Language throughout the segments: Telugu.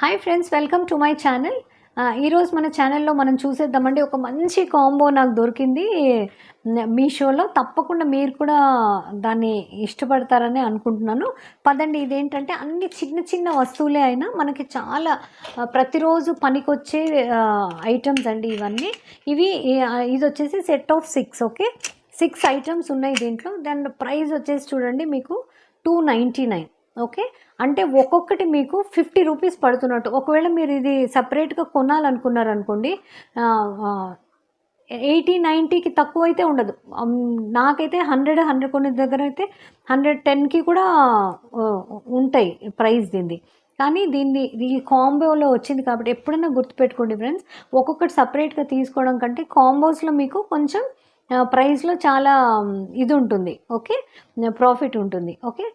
Hi friends, welcome to my channel. ఈరోజు మన ఛానల్లో మనం చూసేద్దామండి. ఒక మంచి కాంబో నాకు దొరికింది మీషోలో. తప్పకుండా మీరు కూడా దాన్ని ఇష్టపడతారని అనుకుంటున్నాను. పదండి, ఇదేంటంటే అన్ని చిన్న చిన్న వస్తువులే అయినా మనకి చాలా ప్రతిరోజు పనికొచ్చే ఐటమ్స్ అండి ఇవన్నీ. ఇది వచ్చేసి సెట్ ఆఫ్ 6. ఓకే, 6 ఐటమ్స్ ఉన్నాయి దీంట్లో. దాని ప్రైస్ వచ్చేసి చూడండి మీకు 299. ఓకే, అంటే ఒక్కొక్కటి మీకు 50 రూపీస్ పడుతున్నట్టు. ఒకవేళ మీరు ఇది సపరేట్గా కొనాలనుకున్నారనుకోండి, 80-90కి తక్కువ అయితే ఉండదు. నాకైతే 100 కొన్ని దగ్గర అయితే 110కి కూడా ఉంటాయి ప్రైస్ దీన్ని. కానీ ఈ కాంబోలో వచ్చింది కాబట్టి ఎప్పుడైనా గుర్తుపెట్టుకోండి ఫ్రెండ్స్, ఒక్కొక్కటి సపరేట్గా తీసుకోవడం కంటే కాంబోస్లో మీకు కొంచెం ప్రైస్లో చాలా ఇది ఉంటుంది. ఓకే, ప్రాఫిట్ ఉంటుంది. ఓకే,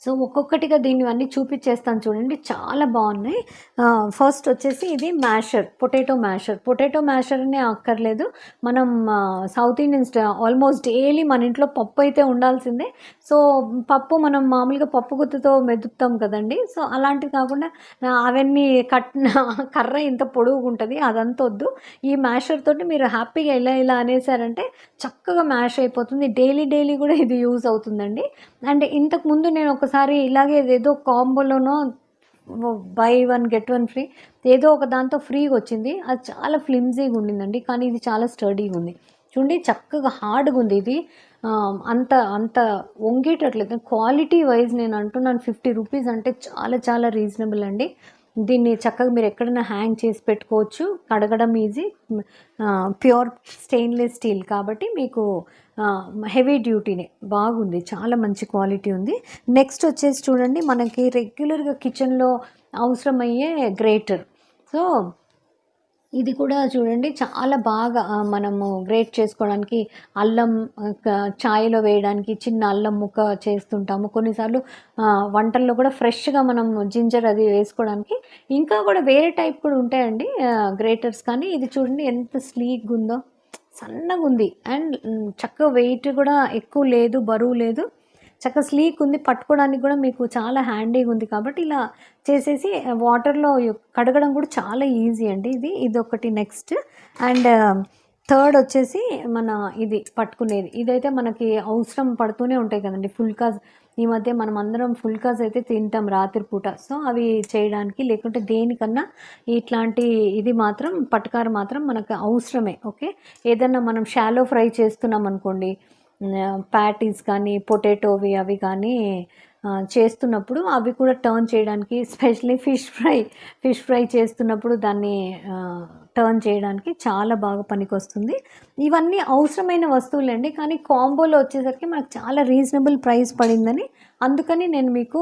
సో ఒక్కొక్కటిగా దీన్ని అన్నీ చూపించేస్తాను చూడండి, చాలా బాగున్నాయి. ఫస్ట్ వచ్చేసి ఇది మ్యాషర్, పొటాటో మ్యాషర్ అనే అక్కర్లేదు. మనం సౌత్ ఇండియన్స్ ఆల్మోస్ట్ డైలీ మన ఇంట్లో పప్పు అయితే ఉండాల్సిందే. సో పప్పు మనం మామూలుగా పప్పు గుత్తుతో మెదుపుతాం కదండి. సో అలాంటివి కాకుండా అవన్నీ కర్ర ఇంత పొడుగు ఉంటుంది, అదంతా వద్దు. ఈ మ్యాషర్ తోటి మీరు హ్యాపీగా ఇలా అనేసారంటే చక్కగా మ్యాష్ అయిపోతుంది. డైలీ కూడా ఇది యూజ్ అవుతుందండి. అండ్ ఇంతకుముందు నేను ఒకసారి ఇలాగే ఏదో కాంబోలోనో బై 1 get 1 ఫ్రీ ఏదో ఒక దాంతో ఫ్రీగా వచ్చింది. అది చాలా ఫ్లిమ్జీగా ఉండిందండి, కానీ ఇది చాలా స్టడీగా ఉంది. చూడండి, చక్కగా హార్డ్గా ఉంది. ఇది అంత వంగేటట్లేదు. క్వాలిటీ వైజ్ నేను అంటున్నాను, 50 రూపీస్ అంటే చాలా రీజనబుల్ అండి. దీన్ని చక్కగా మీరు ఎక్కడైనా హ్యాంగ్ చేసి పెట్టుకోవచ్చు. కడగడం ఈజీ. ప్యూర్ స్టెయిన్లెస్ స్టీల్ కాబట్టి మీకు హెవీ డ్యూటీనే, బాగుంది, చాలా మంచి క్వాలిటీ ఉంది. నెక్స్ట్ వచ్చేసి చూడండి, మనకి రెగ్యులర్గా కిచెన్లో అవసరమయ్యే గ్రేటర్. సో ఇది కూడా చూడండి, చాలా బాగా మనము గ్రేట్ చేసుకోవడానికి, అల్లం చాయ్లో వేయడానికి చిన్న అల్లం ముక్క చేస్తుంటాము కొన్నిసార్లు. వంటల్లో కూడా ఫ్రెష్గా మనం జింజర్ అది వేసుకోవడానికి. ఇంకా కూడా వేరే టైప్ కూడా ఉంటాయండి గ్రేటర్స్. కానీ ఇది చూడండి ఎంత స్లీక్గా ఉందో, సన్నగా ఉంది. అండ్ చక్కగా వెయిట్ కూడా ఎక్కువ లేదు, బరువు లేదు, చక్కగా స్లీక్ ఉంది. పట్టుకోవడానికి కూడా మీకు చాలా హ్యాండీగా ఉంది. కాబట్టి ఇలా చేసేసి వాటర్లో కడగడం కూడా చాలా ఈజీ అండి. ఇది ఒకటి. నెక్స్ట్ అండ్ థర్డ్ వచ్చేసి మన ఇది పట్టుకునేది. ఇదైతే మనకి అవసరం పడుతూనే ఉంటాయి కదండి, ఫుల్కాస్. ఈ మధ్య మనం అందరం ఫుల్కాస్ అయితే తింటాం రాత్రిపూట. సో అవి చేయడానికి, లేకుంటే దేనికన్నా ఇట్లాంటి ఇది మాత్రం, పట్టుకారు మాత్రం మనకు అవసరమే. ఓకే, ఏదన్నా మనం షాలో ఫ్రై చేస్తున్నాం అనుకోండి, ప్యాటీస్ కానీ పొటాటోవి అవి కానీ చేస్తున్నప్పుడు అవి కూడా టర్న్ చేయడానికి, స్పెషల్లీ ఫిష్ ఫ్రై చేస్తున్నప్పుడు దాన్ని టర్న్ చేయడానికి చాలా బాగా పనికొస్తుంది. ఇవన్నీ అవసరమైన వస్తువులండి. కానీ కాంబోలో వచ్చేసరికి మనకు చాలా రీజనబుల్ ప్రైస్ పడిందని, అందుకని నేను మీకు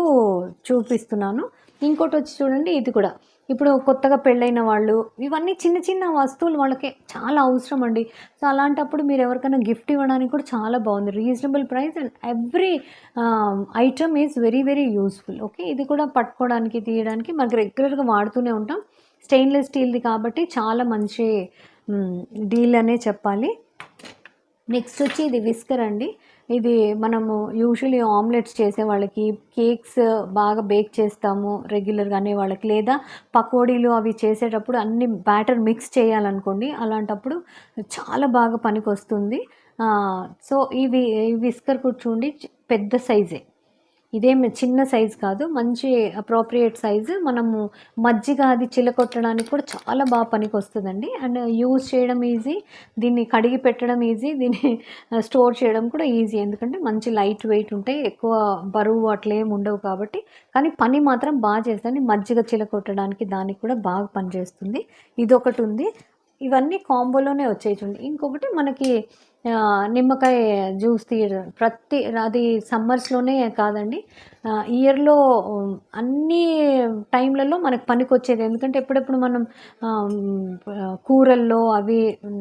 చూపిస్తున్నాను. ఇంకోటి వచ్చి చూడండి, ఇది కూడా ఇప్పుడు కొత్తగా పెళ్ళైన వాళ్ళు, ఇవన్నీ చిన్న చిన్న వస్తువులు వాళ్ళకి చాలా అవసరం అండి. సో అలాంటప్పుడు మీరు ఎవరికైనా గిఫ్ట్ ఇవ్వడానికి కూడా చాలా బాగుంది. Reasonable price and every item is very useful. Okay, ఇది కూడా పట్టుకోవడానికి, తీయడానికి మనకి రెగ్యులర్గా వాడుతూనే ఉంటాం. స్టెయిన్లెస్ స్టీల్ది కాబట్టి చాలా మంచి డీల్ అనే చెప్పాలి. నెక్స్ట్ వచ్చి ఇది విస్కర్ అండి. ఇది మనము యూజువలీ ఆమ్లెట్స్ చేసే వాళ్ళకి, కేక్స్ బాగా బేక్ చేస్తాము రెగ్యులర్గా అనే వాళ్ళకి, లేదా పకోడీలు అవి చేసేటప్పుడు అన్ని బ్యాటర్ మిక్స్ చేయాలనుకోండి, అలాంటప్పుడు చాలా బాగా పనికొస్తుంది. సో ఈ విస్కర్ కూడా చూడండి, పెద్ద సైజే, ఇదేమి చిన్న సైజు కాదు, మంచి అప్రోప్రియేట్ సైజు. మనము మజ్జిగ అది చిలకొట్టడానికి కూడా చాలా బాగా పనికి వస్తుందండి. అండ్ యూజ్ చేయడం ఈజీ, దీన్ని కడిగి పెట్టడం ఈజీ, దీన్ని స్టోర్ చేయడం కూడా ఈజీ. ఎందుకంటే మంచి లైట్ వెయిట్ ఉంటాయి, ఎక్కువ బరువు అట్లేం ఉండవు కాబట్టి. కానీ పని మాత్రం బాగా చేస్తుంది. మజ్జిగ చిలకొట్టడానికి దానికి కూడా బాగా పనిచేస్తుంది. ఇదొకటి ఉంది. ఇవన్నీ కాంబోలోనే వచ్చాయి చూడండి. ఇంకొకటి మనకి నిమ్మకాయ జ్యూస్ తీయడం, అది సమ్మర్స్లోనే కాదండి, ఇయర్లో అన్ని టైంలలో మనకు పనికొచ్చేది. ఎందుకంటే ఎప్పుడెప్పుడు మనం కూరల్లో అవి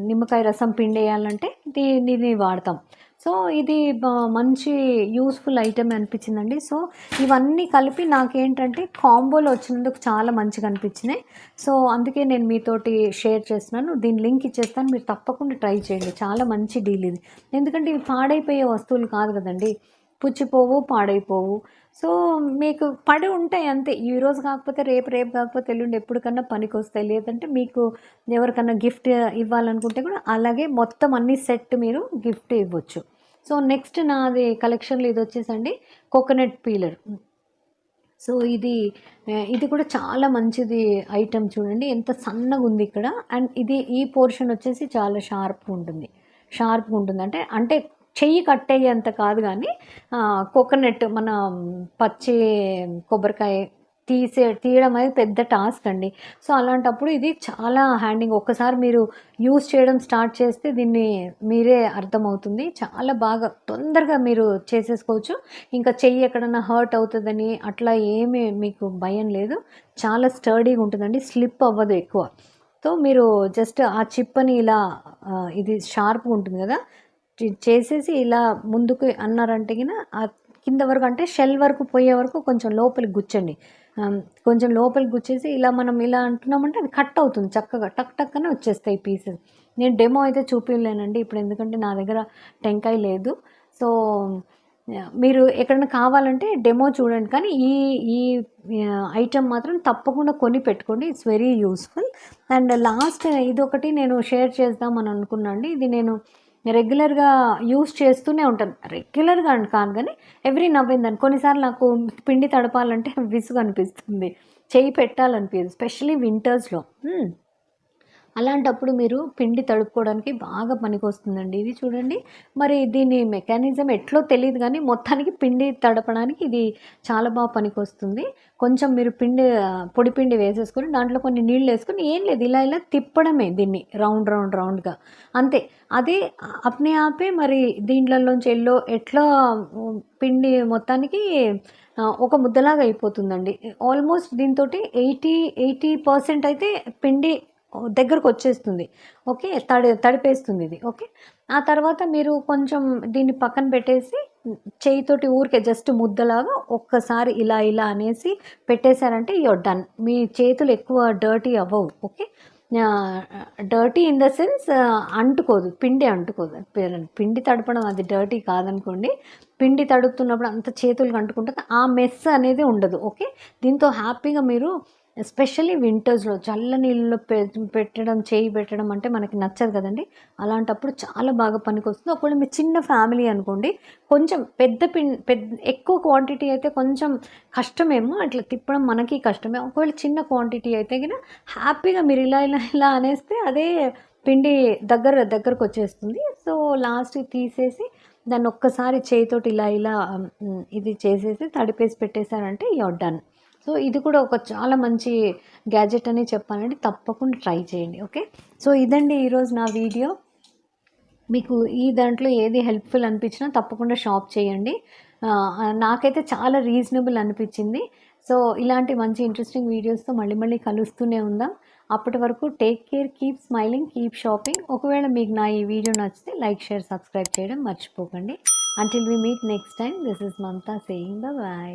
నిమ్మకాయ రసం పిండేయాలంటే దీన్ని వాడతాం. సో ఇది మంచి యూస్ఫుల్ ఐటమ్ అనిపించిందండి. సో ఇవన్నీ కలిపి నాకేంటంటే కాంబోలో వచ్చినందుకు చాలా మంచిగా అనిపించినాయి. సో అందుకే నేను మీతోటి షేర్ చేస్తున్నాను. దీని లింక్ ఇచ్చేస్తాను, మీరు తప్పకుండా ట్రై చేయండి. చాలా మంచి డీల్ ఇది. ఎందుకంటే ఇవి పాడైపోయే వస్తువులు కాదు కదండి. పుచ్చిపోవు, పాడైపోవు. సో, మీకు పడి ఉంటాయి అంతే. ఈరోజు కాకపోతే రేపు, రేపు కాకపోతే ఎల్లుండి ఎప్పటికన్నా పనికొస్తాయి. లేదంటే మీకు ఎవరికన్నా గిఫ్ట్ ఇవ్వాలనుకుంటే కూడా అలాగే మొత్తం అన్ని సెట్ మీరు గిఫ్ట్ ఇవ్వచ్చు. సో, నెక్స్ట్ నాది కలెక్షన్‌లో ఇదొచ్చేసండి కోకోనట్ పీలర్. సో, ఇది కూడా చాలా మంచిది ఐటెమ్ చూడండి. ఎంత సన్నగుంది ఇక్కడ. అండ్ ఈ పోర్షన్ వచ్చేసి చాలా షార్ప్‌గా ఉంటుంది. షార్ప్‌గా ఉంటుంది. అంటే చెయ్యి కట్టేయంత కాదు గానీ కోకోనట్ మన పచ్చి కొబ్బరికాయ తీయడం అనేది పెద్ద టాస్క్ అండి. సో, అలాంటప్పుడు ఇది చాలా హ్యాండింగ్. ఒక్కసారి మీరు యూజ్ చేయడం స్టార్ట్ చేస్తే దీన్ని మీరే అర్థమవుతుంది. చాలా బాగా తొందరగా మీరు చేసేసుకోవచ్చు. ఇంకా చెయ్యి ఎక్కడన్నా హర్ట్ అవుతుందని అట్లా ఏమీ మీకు భయం లేదు. చాలా స్టర్డీగా ఉంటుందండి. స్లిప్ అవ్వదు ఎక్కువ. సో, మీరు జస్ట్ ఆ చిప్పని ఇలా ఇది షార్ప్‌గా ఉంటుంది కదా! చేసేసి ఇలా ముందుకు అన్నారంటే గిన కింద వరకు అంటే షెల్ వరకు పోయే వరకు కొంచెం లోపలికి గుచ్చండి. కొంచెం లోపలికి గుచ్చేసి ఇలా మనం ఇలా అంటున్నామంటే అది కట్ అవుతుంది చక్కగా. టక్ టక్ అని వచ్చేస్తాయి పీసెస్. నేను డెమో అయితే చూపియలేనండి ఇప్పుడు, ఎందుకంటే నా దగ్గర టెంకాయ లేదు. సో, మీరు ఎక్కడైనా కావాలంటే డెమో చూడండి. కానీ ఈ ఐటెమ్ మాత్రం తప్పకుండా కొని పెట్టుకోండి. It's very useful. And last ఇదొకటి నేను షేర్ చేద్దామని అనుకున్నా అండి. ఇది నేను రెగ్యులర్‌గా యూజ్ చేస్తూనే ఉంటాను. రెగ్యులర్‌గా అని కాదు గానీ ఎవ్రీ నౌ అండ్ దెన్ కొన్నిసార్లు నాకు పిండి తడపాలంటే విసుగు అనిపిస్తుంది. చెయ్యి పెట్టాలనిపియదు. స్పెషల్లీ వింటర్స్‌లో. అలాంటప్పుడు మీరు పిండి తడుపుకోవడానికి బాగా పనికొస్తుందండి. ఇది చూడండి. మరి దీని మెకానిజం ఎట్లో తెలీదు గానీ మొత్తానికి పిండి తడపడానికి ఇది చాలా పనికొస్తుంది. కొంచెం మీరు పొడి పిండి వేసేసుకొని దాంట్లో కొన్ని నీళ్ళేసుకొని ఏం లేదు ఇలా ఇలా తిప్పడమే దీన్ని రౌండ్‌గా అంతే. అదే అప్నే ఆపే మరి దీంట్లలోంచి ఎట్లా పిండి మొత్తానికి ఒక ముద్దలాగా అయిపోతుందండి. ఆల్మోస్ట్ దీనితోటి 80% అయితే పిండి దగ్గరకొచ్చేస్తుంది. ఓకే. తడిపేస్తుంది ఇది. ఓకే. ఆ తర్వాత మీరు కొంచెం దీన్ని పక్కన పెట్టేసి చెయ్యితోటి ఊరికే జస్ట్ ముద్దలాగా ఒక్కసారి ఇలా ఇలా అనేసి పెట్టేశారంటే యూర్ డన్. మీ చేతులు ఎక్కువ డర్టీ అవ్వవు. Okay. Dirty in the sense అంటుకోదు. పిండి అంటుకోదు. పిండి తడపడం అది డర్టీ కాదనుకోండి. పిండి తడుపుతున్నప్పుడు అంత చేతులకు అంటుకుంటుంది. ఆ మెస్ అనేది ఉండదు. ఓకే. దీంతో హ్యాపీగా మీరు ఎస్పెషల్లీ వింటర్స్‌లో చల్ల నీళ్ళలో చెయ్యి పెట్టడం అంటే మనకి నచ్చదు కదండీ! అలాంటప్పుడు చాలా బాగా పనికొస్తుంది. ఒకవేళ మీ చిన్న ఫ్యామిలీ అనుకోండి, కొంచెం ఎక్కువ క్వాంటిటీ అయితే కొంచెం కష్టమేమో అట్లా తిప్పడం మనకి కష్టమే. ఒకవేళ చిన్న క్వాంటిటీ అయితే గిన హ్యాపీగా మీరు ఇలా ఇలా ఇలా అనేస్తే అదే పిండి దగ్గరకొచ్చేస్తుంది. సో, లాస్ట్‌కి తీసేసి దాన్ని ఒక్కసారి చేయితోటి ఇలా ఇలా ఇది చేసేసి తడిపేసి పెట్టేసారంటే యూర్ డన్. సో, ఇది కూడా ఒక చాలా మంచి గ్యాడ్జెట్ అని చెప్పాలండి. తప్పకుండా ట్రై చేయండి. ఓకే. సో, ఇదండి ఈరోజు నా వీడియో. మీకు ఈ దాంట్లో ఏది హెల్ప్‌ఫుల్ అనిపించినా తప్పకుండా షాప్ చేయండి. నాకైతే చాలా రీజనబుల్ అనిపించింది. సో, ఇలాంటి మంచి ఇంట్రెస్టింగ్ వీడియోస్‌తో మళ్ళీ కలుస్తూనే ఉందాం. అప్పటి వరకు take care, keep smiling, keep shopping. ఒకవేళ మీకు నా ఈ వీడియో నచ్చితే లైక్, షేర్, సబ్స్క్రైబ్ చేయడం మర్చిపోకండి. Until we meet next time, this is Mamata saying by.